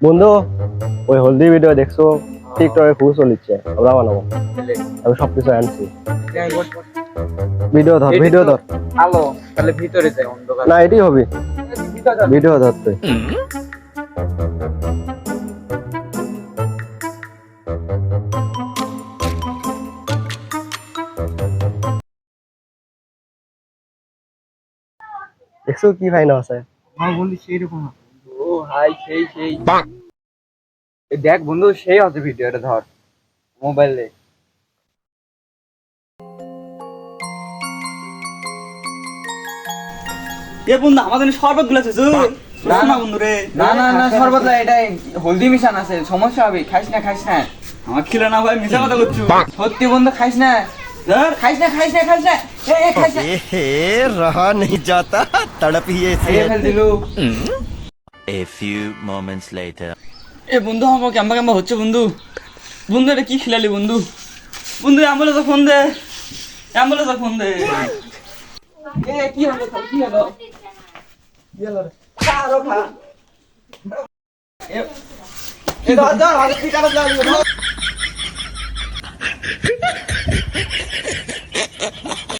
বন্ধু ওই হলদি ভিডিও দেখছো টিকটকে খুব চলিচ্ছে ওরা বানাবো আমি সবকিছু আনছি ভিডিও ধর আলো তাহলে ভিতরে যায় অন্ধকার না এটাই হবে ভিডিও ধরতে দেখছো কি ফাইন আছে আমার বন্ধু সেই রকম ও হাই সেই সেই দেখ বন্ধু সেই আছে ভিডিওটা ধর মোবাইলে এ বন্ধু আমাদের শরবত গুলাছে না বন্ধু রে না না না সর্বত এটাই হলদি মিশান আছে সমস্যা হবে খাইস না আমার খিলে না ভাই মিছা কথা করছু সত্যি বন্ধু খাইস না ধর খাইস না এ খাইস না रहा नहीं जाता तड़प ही ऐसी খেয়ে fail Dilu A few moments later. এ বন্ধু আমার কেমবা কেমবা হচ্ছে বন্ধু বন্ধু এটা কি খিলালি বন্ধু বন্ধু অ্যাম্বুলেন্সে ফোন দে অ্যাম্বুলেন্সে ফোন দে এ কি হলো কি হলো আরো খা এ ধর ধর আগে ঠিকানা দাও